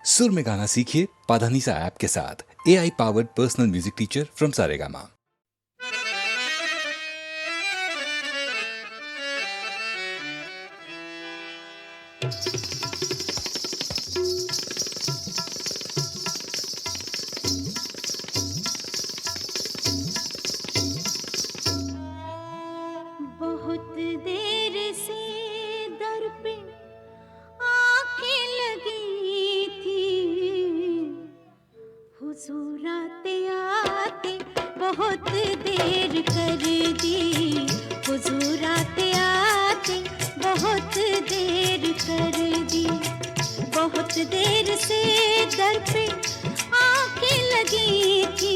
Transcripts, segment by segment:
सुर में गाना सीखिए पाधानीसा ऐप के साथ। AI powered personal music teacher from Saregama. बहुत देर से दर पे आंखें लगी थी, हुजूर आते आते बहुत देर कर दी, हुजूर आते आते बहुत देर कर दी। बहुत देर से दर पे आंखें लगी थी,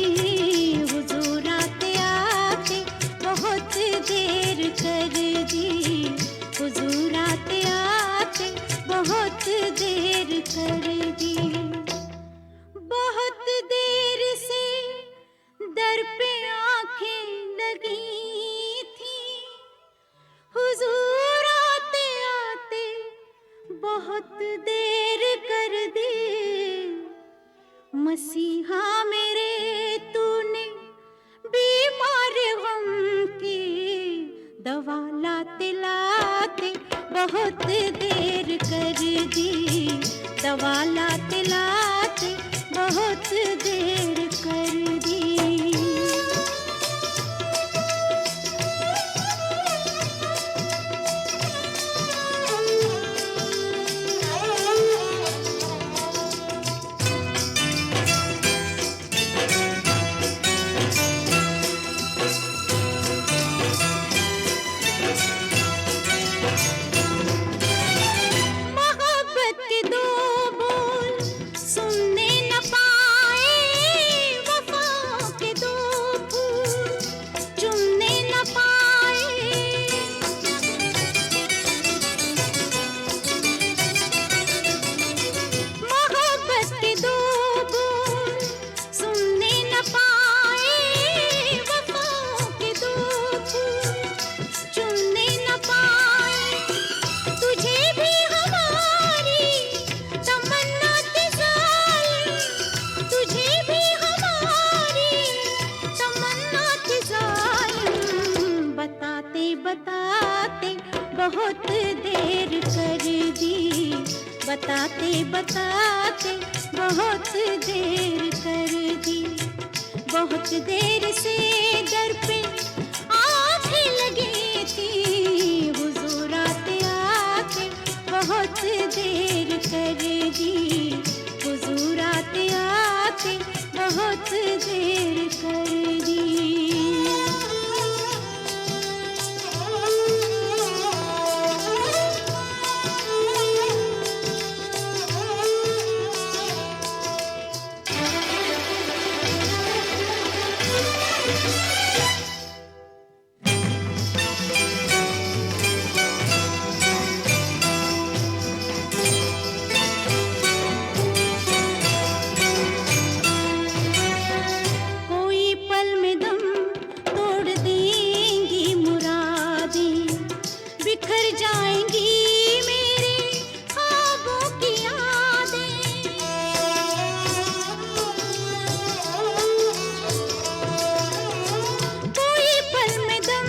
हुजूर आते आते बहुत देर कर दी, हुजूर आते आते बहुत देर कर दी। बहुत देर से दर पे आंखें लगी थी, हुजूर आते आते बहुत देर कर दी। मसीहा मेरे तूने बीमार गम की दवा लाते लाते बहुत देर कर दी, दवा लाते लाते बहुत देर कर दी। मोहब्बत के दो बोल सुनने न पाए, वफाओं के दो फूल चुनने न पाए। मोहब्बत के दो बोल सुनने न पाए, वफाओं के दो फूल चुनने न पाए। तुझे भी हमारी तमन्ना थी जालिम, तुझे भी हमारी तमन्ना थी जालिम। बताते बताते बहुत देर कर दी, बताते बताते बहुत देर कर दी। बहुत देर से दर पे आंखें लगी थी, हुजूर आते आते बहुत देर कर दी, हुजूर आते आते बहुत देर कर दी। कोई पल में दम तोड़ देंगी मुरादें, बिखर जाएंगी मेरे ख्वाबों की यादें। कोई पल में दम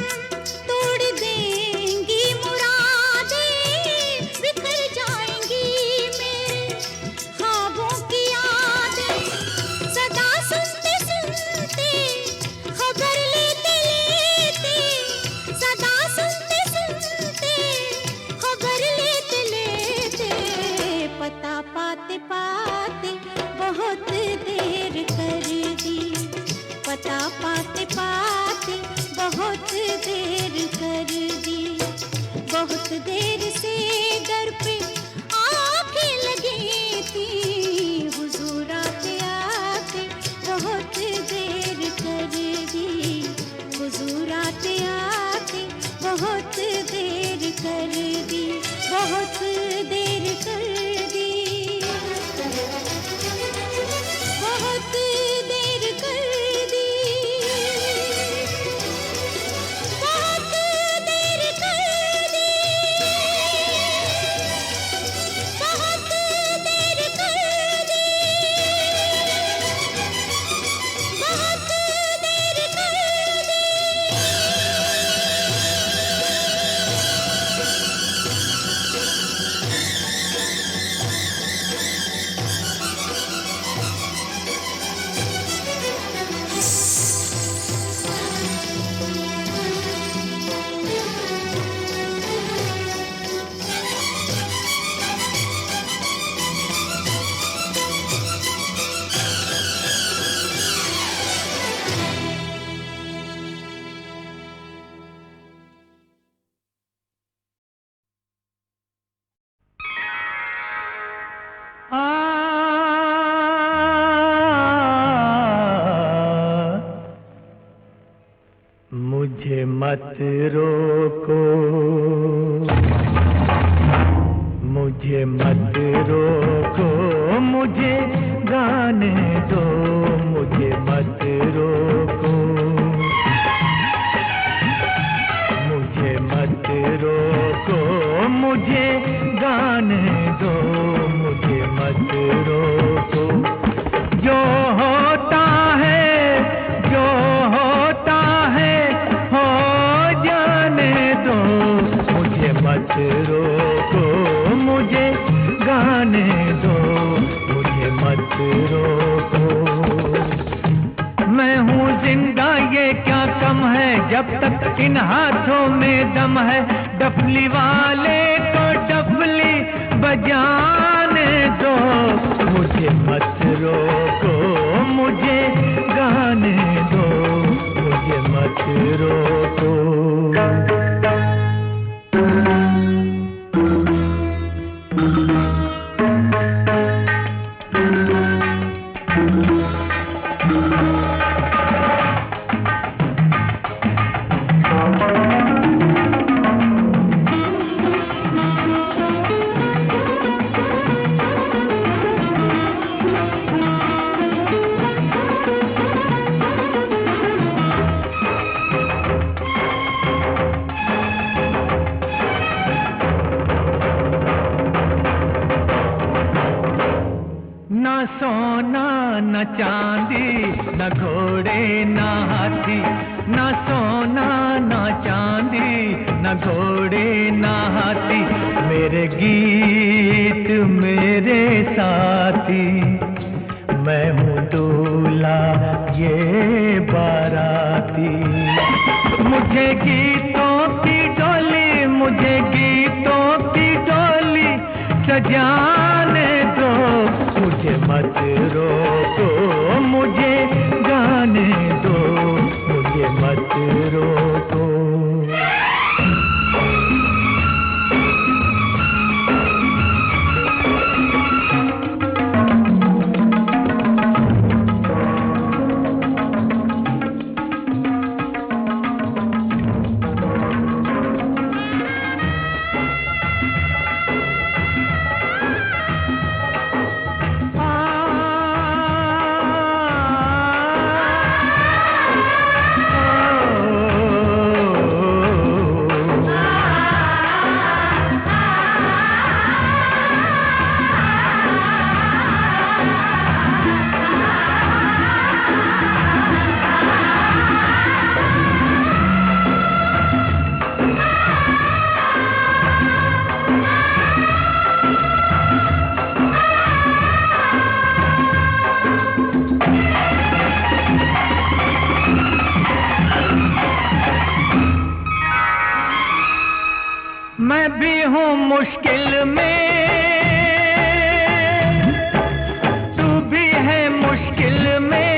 तोड़ देंगी मुरादें, बिखर जाएंगी मेरे ख्वाबों की यादें। सदा सुनते सुनते खबर लेते लेते, सदा सुनते सुनते खबर लेते लेते, पता पाते पाते बहुत देर कर दी, पता पाते पाते बहुत देर कर दी। बहुत देर से दर पे आंखें लगी थी, हुजूर आते आते बहुत देर कर दी, हुजूर आते आते बहुत देर कर दी, बहुत देर कर दी, बहुत देर कर दी, बहुत देर कर दी। मत रोको, मुझे मत रोको, मुझे गाने दो, मुझे मत रोको, मुझे मत रोको, मुझे गाने दो, मुझे मत रोको। जो होता है, जो होता है, हो जाने दो, मुझे मत रोको, मुझे गाने दो, मुझे मत रोको। मैं हूँ जिंदा ये क्या कम है, जब तक इन हाथों में दम है। डफली वाले को डफली बजाने दो, मुझे मत रोको, मुझे गाने दो, मुझे मत रोको। न सोना न चांदी, न घोड़े न हाथी, न सोना न चांदी, न घोड़े न हाथी, मेरे गीत मेरे साथी। मैं हूँ दूल्हा ये बाराती, मुझे गीतों की डोली, मुझे गीतों की डोली सजाने दो, मुझे मत रोको, मुझे गाने दो, मुझे मत रोको। मैं भी हूँ मुश्किल में, तू भी है मुश्किल में,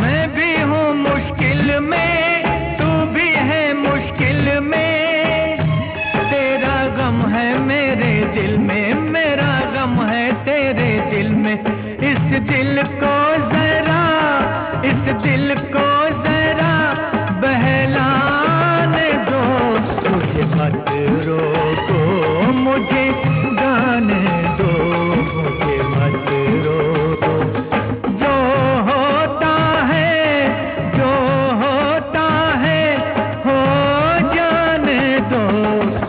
मैं भी हूँ मुश्किल में, तू भी है मुश्किल में। तेरा गम है मेरे दिल में, मेरा गम है तेरे दिल में। इस दिल को जरा, इस दिल को जरा बहलाने दो, मुझे मत रोको, मुझे गाने दो, मुझे मत रोको। जो होता है, जो होता है, हो जाने दो,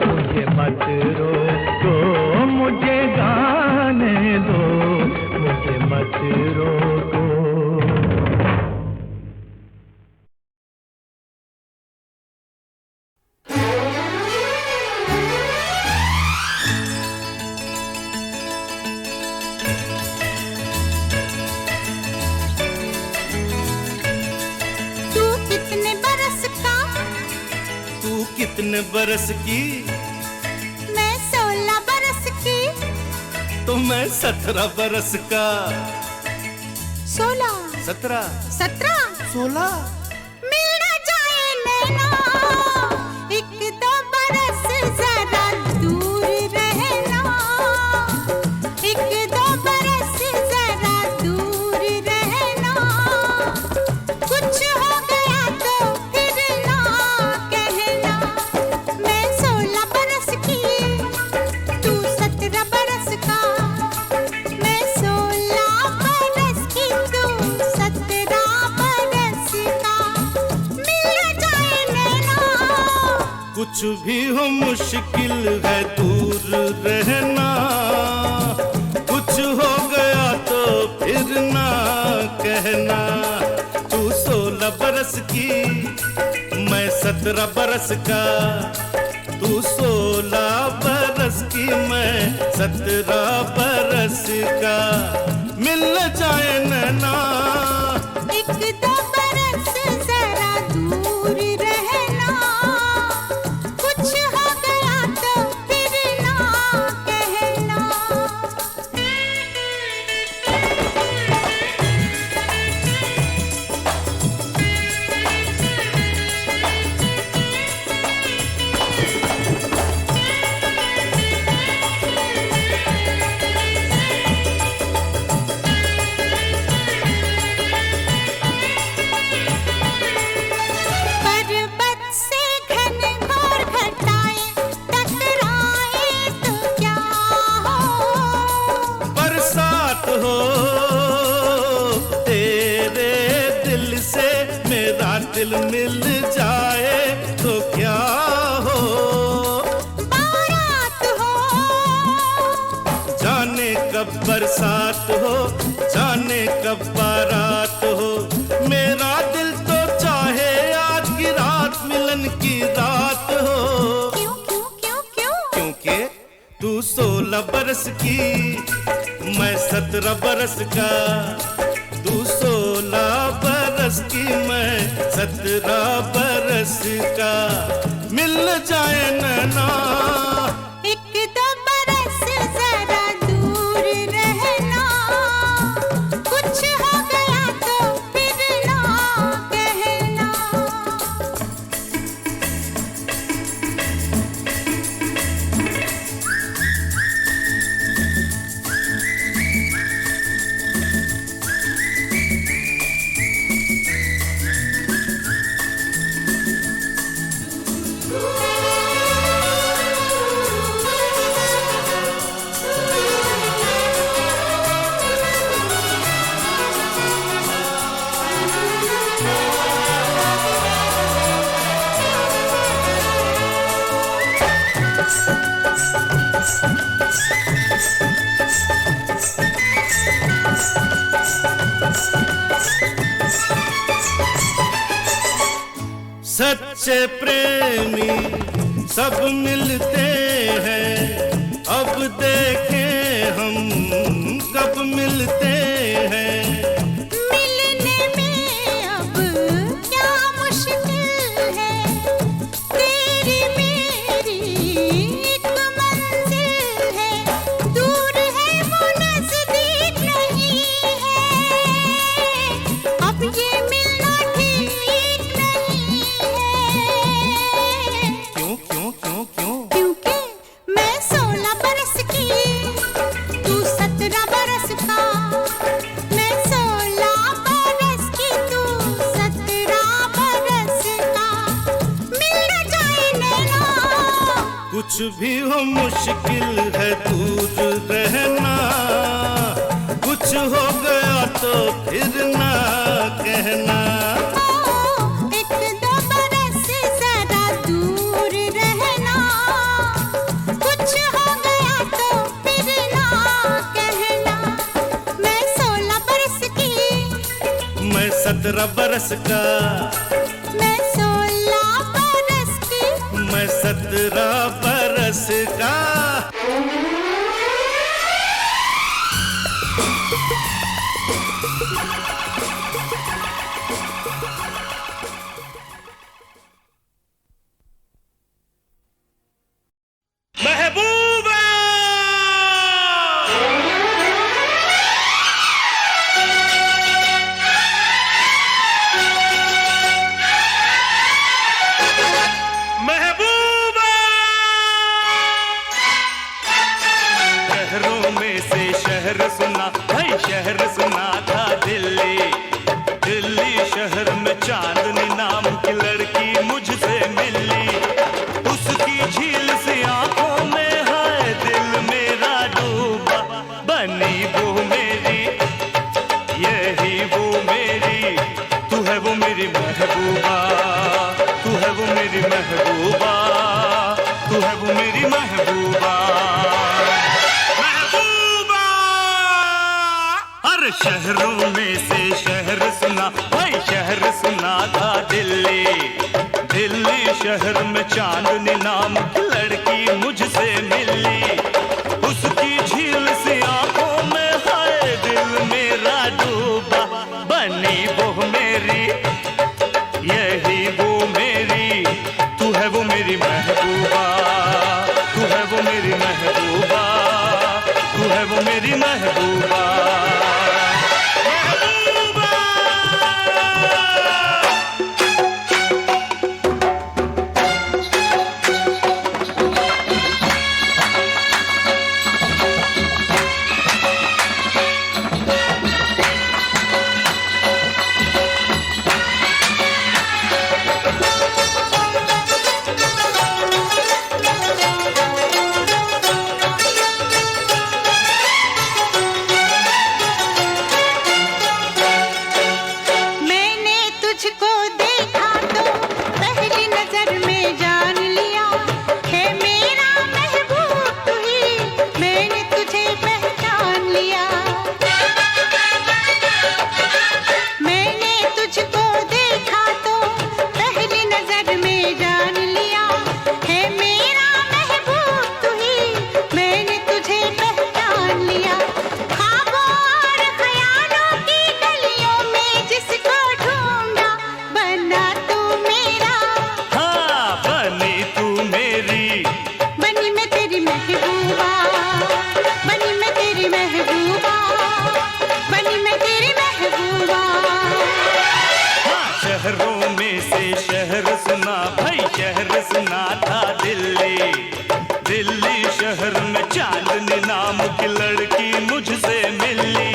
मुझे मत रोको, मुझे गाने दो, मुझे मत रोको। कितने बरस की? मैं 16 बरस की। तो मैं 17 बरस का। 16 17 17 16 मिल न जाए नैना, एक दो बरस जरा दूर रहना, एक दो बरस जरा दूर रहना। कुछ हो गया भी हो मुश्किल है दूर रहना, कुछ हो गया तो फिर ना कहना। तू 16 बरस की, मैं 17 बरस का। तू 16 बरस की, मैं 17 बरस का। मिलने जाए नैना, एक दो बरस जरा दूर रहना, कुछ हो गया तो फिर ना कहना। पर्वत से घनघोर घटाएं टकराए तो क्या हो, बरसात हो तेरे दिल से, मेरा दिल मिल जाए तो क्या हो। बारात हो जाने कब बरसात हो, जाने कब बारात हो। मेरा दिल तो चाहे आज की रात मिलन की रात हो। क्यों क्यों क्यों क्यों? क्योंकि तू 16 बरस की, मैं 17 बरस का। तू 16 बरस की, मैं 17 बरस का। मिल जाए नैना, एक दो बरस जरा दूर रहना, कुछ हो गया तो फिर ना कहना। सच्चे प्रेमी सब मिलते हैं, अब देखें हम कब मिलते हैं। मिलने में अब क्या मुश्किल है, तेरी मेरी एक मंजिल है। दूर है वो नजदीक नहीं है, अब ये मिलना ठीक नहीं है। क्यों क्यों क्यों क्यों? क्योंकि मैं 16 बरस की, तू 17 बरस का। मैं 16 बरस की, तू 17 बरस का। मिल न जाए नैना, कुछ भी हो मुश्किल है दूर रहना, कुछ हो गया तो फिर ना कहना। एक दो बरस जरा दूर रहना, कुछ हो गया तो फिर ना कहना। मैं 16 बरस की, मैं 17 बरस का। मैं 16 बरस की। मैं 17 बरस का। महबूबा, महबूबा। शहरों में से शहर सुना, भाई शहर सुना था दिल्ली। दिल्ली शहर में चांदनी नाम की लड़की मुझसे मिली। उसकी झील सी आंखों में है दिल मेरा डूबा। बनी वो मेरी, यही वो मेरी, तू है वो मेरी महबूबा, तू है वो मेरी महबूबा। शहरों में से शहर सुना भाई, शहर सुना था दिल्ली। दिल्ली शहर में चांदनी नाम की लड़की मुझसे मिली। उसकी झील सी आंखों में हाय दिल मेरा डूबा। बनी वो मेरी, यही वो मेरी, तू है वो मेरी महबूबा, तू है वो मेरी महबूबा, तू है वो मेरी महबूबा। शहरों में से शहर सुना भाई, शहर सुना था दिल्ली। दिल्ली शहर में चांदनी नाम की लड़की मुझसे मिली।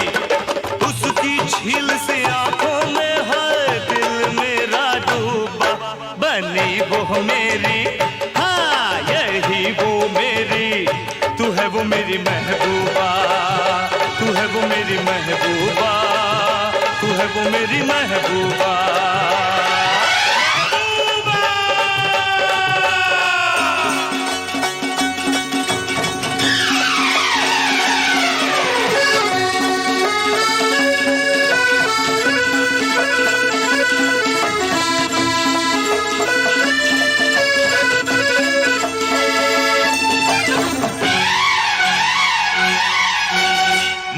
उसकी झील से आंखों में है दिल मेरा डूबा। बनी वो मेरी, हाँ यही वो मेरी, तू है वो मेरी महबूबा, तू है वो मेरी महबूबा, तू है वो मेरी महबूबा।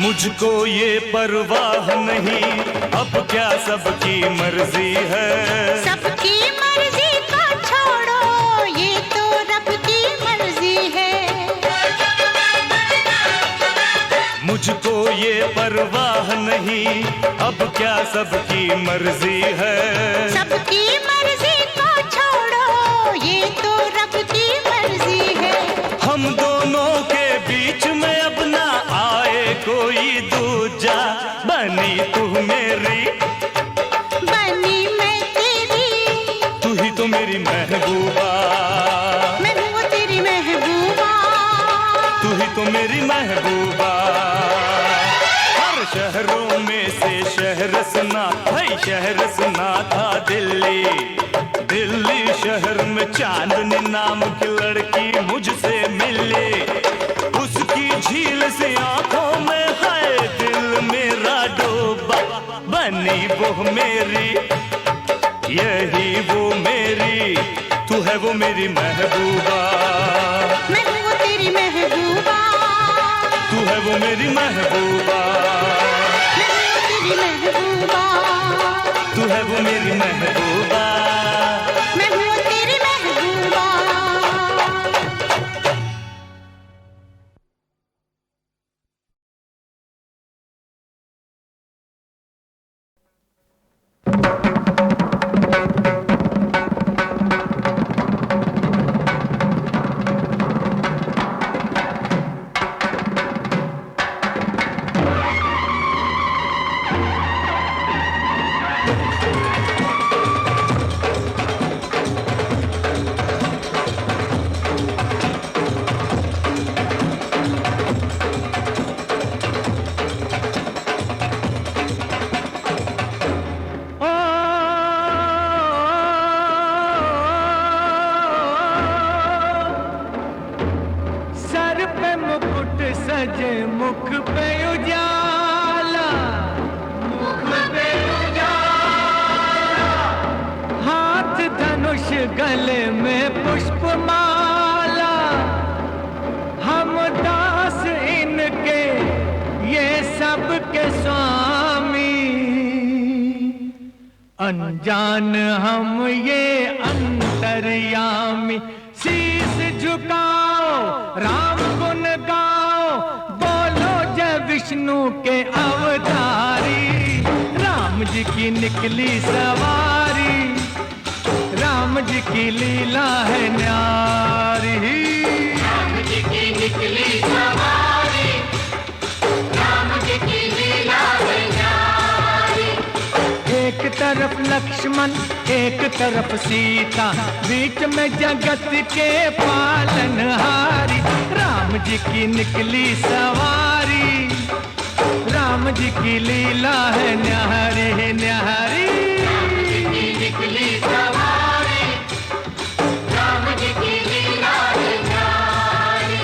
मुझको ये परवाह नहीं, अब क्या सबकी मर्जी है। सबकी मर्जी को छोड़ो, ये तो रब की मर्जी है। मुझको ये परवाह नहीं, अब क्या सबकी मर्जी है। सबकी मर्जी को छोड़ो, ये तो रब की मर्जी है। हम दोनों के बीच में अब ना आए कोई दूजा। बनी तू मेरी, बनी मैं तेरी, तू ही तो मेरी महबूबा, मैं हूँ तेरी महबूबा, तू ही तो मेरी महबूबा। हर शहरों में से शहर सुना भाई, शहर सुना था दिल्ली। दिल्ली शहर में चांदनी नाम की लड़की मुझसे मिली। उसकी झील से आंखों में है दिल मेरा डूबा। बनी वो मेरी, यही वो मेरी, तू है वो मेरी महबूबा, मैं हूँ तेरी महबूबा, तू है वो मेरी महबूबा, मैं हूँ तेरी महबूबा, तू है वो मेरी महबूबा। मैं हूँ तेरी महबूबा। सजे मुख पे उजाला, गले में पुष्पमाला, हम दास इनके ये सब के स्वामी। अनजान हम ये अंतर्यामी, शीस झुकाओ राम गुण गाओ, बोलो जय विष्णु के अवतारी। राम जी की निकली सवारी, राम जी की लीला है न्यारी। राम जी की निकली सवारी, राम जी की लीला है न्यारी। एक तरफ लक्ष्मण एक तरफ सीता, बीच में जगत के पालनहारी। राम जी की निकली सवारी, राम जी की लीला है न्यारी न्यारी। राम जी की निकली सवारी, राम जी की लीला है न्यारी।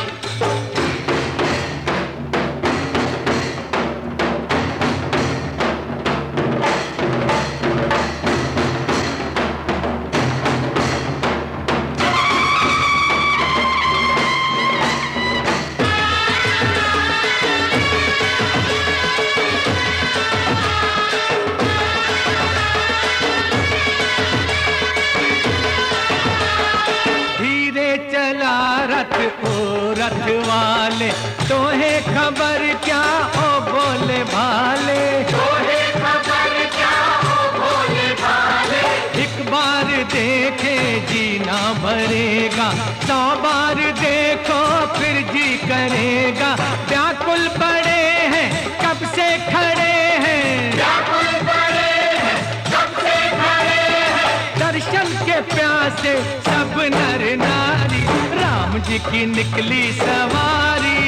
धीरे चला रथ ओ रथ वाले, तोहे खबर क्या ओ बोले भाले। तोहे खबर क्या हो भोले भाले, एक बार देखे जीना भरेगा, 100 बार देखो फिर जी करेगा। व्याकुल पड़े हैं कब से खड़े हैं, व्याकुल पड़े हैं कब से खड़े हैं। दर्शन के प्यासे सब नर नारी। राम जी की निकली सवारी,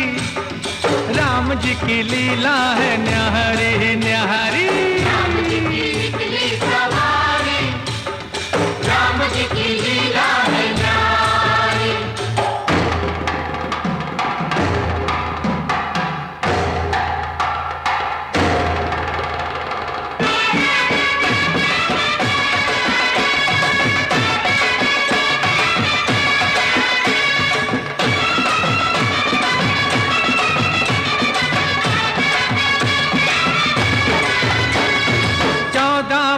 राम जी की लीला है न्यारी न्यारी। राम जी की निकली सवारी, राम जी की लीला है न्यारी।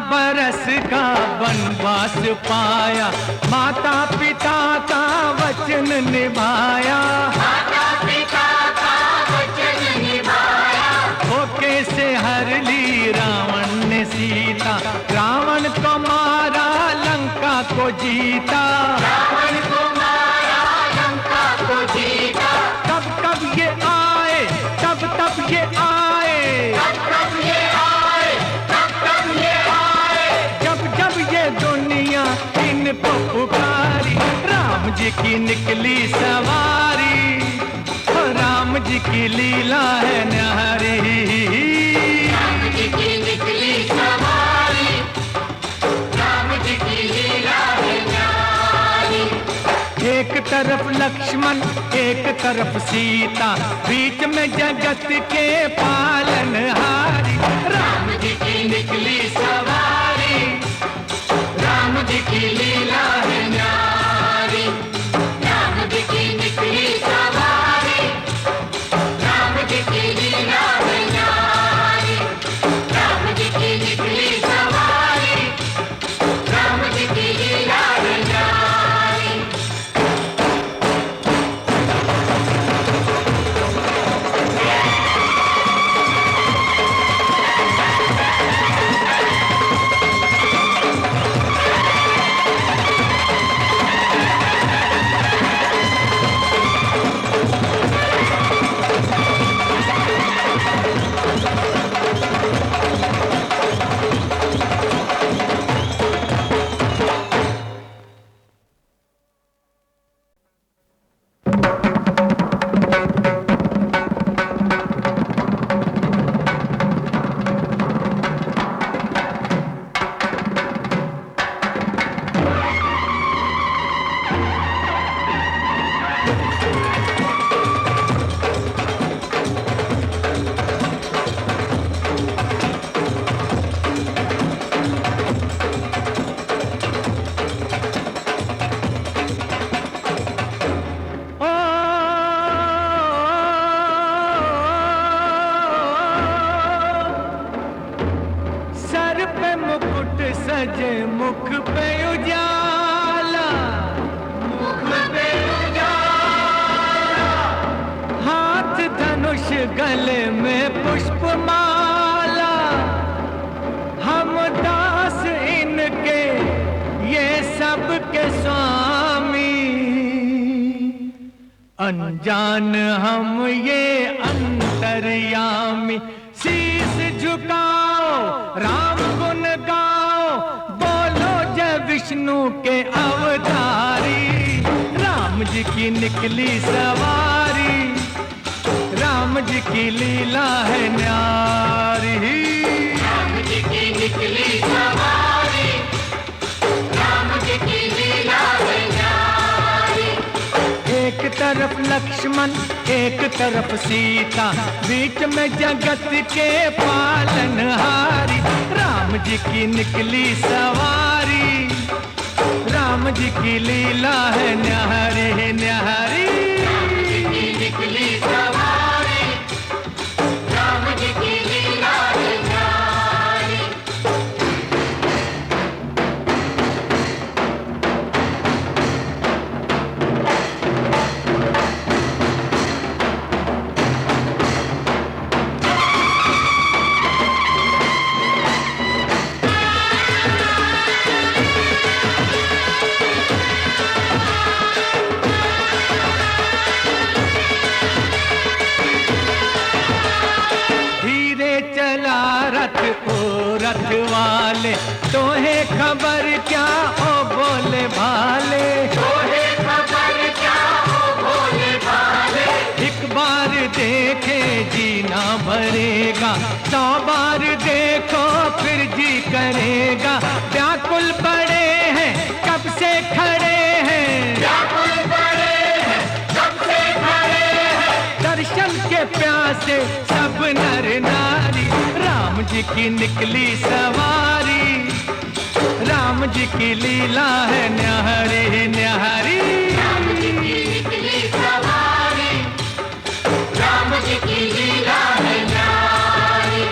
बरस का वनवास पाया, माता पिता का वचन निभाया। माता पिता का वचन निभाया, धोखे से हर ली रावण ने सीता, रावण को मारा लंका को जीता। रावण को मारा लंका को जीता। कब कब ये आए तब तब ये आए, कब कब ये आए, कब कब ये आए। जब जब ये दुनिया इनको पुकारी। राम जी की निकली सवारी, राम जी की लीला है न्यारी। राम जी की निकली सवारी, राम जी की लीला है न्यारी। एक तरफ लक्ष्मण एक तरफ सीता, बीच में जगत के पालनहारी। राम जी की निकली सवारी, राम जी की लीला है न्यारी। राम जी की निकली सवारी, राम जी की लीला है न्यारी। राम जी की निकली सवारी, राम जी की लीला है न्यारी। गरजे मुख पे उजाला, मुख पे उजाला, हाथ धनुष गले में पुष्पमाला, हम दास इनके ये सब के स्वामी, अनजान हम ये अंतर्यामी। शीस झुकाओ राम गुण गाओ, बोलो जय विष्णु के अवतारी। राम जी की निकली सवारी, राम जी की लीला है न्यारी। राम जी की निकली सवारी, राम जी की लीला है न्यारी। एक तरफ लक्ष्मण एक तरफ सीता, बीच में जगत के पालनहारी। राम जी की निकली सवारी, राम जी की लीला है न्यारी न्यारी। राम जी की निकली सवारी, राम जी की लीला है न्यारी। धीरे चला रथ ओ रथ वाले, तोहे खबर क्या ओ बोले भाले। तोहे खबर क्या हो भोले भाले, एक बार देखे जीना भरेगा, 100 बार देखो फिर जी करेगा। व्याकुल पड़े हैं कब से खड़े हैं, व्याकुल पड़े हैं कब से खड़े हैं। दर्शन के प्यासे सब नर नारी। राम जी की निकली सवारी, राम जी की लीला है न्यारी न्यारी। राम जी की निकली सवारी, राम जी की लीला है न्यारी।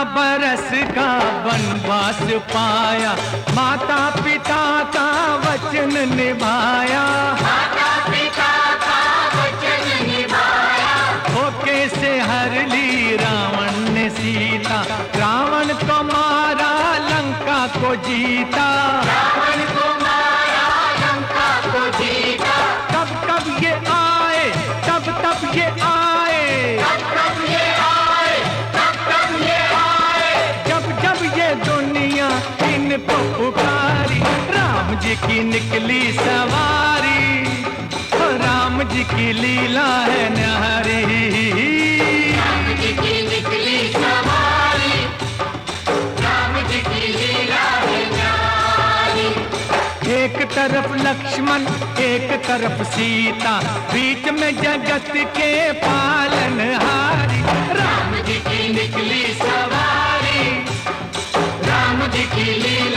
बरस का वनवास पाया, माता पिता का वचन निभाया। माता पिता का वचन निभाया, होके से हर ली रावण ने सीता, रावण को मारा लंका को जीता। रावण को मारा लंका को जीता। कब कब ये आए तब तब ये आए, कब कब ये आए, कब कब ये आए। जब जब ये दुनिया इनको पुकारी। राम जी की निकली सवारी, राम जी की लीला है न्यारी। राम जी की निकली सवारी, राम जी की लीला है न्यारी। एक तरफ लक्ष्मण एक तरफ सीता, बीच में जगत के पालनहारी। राम जी की निकली सवारी, राम जी की लीला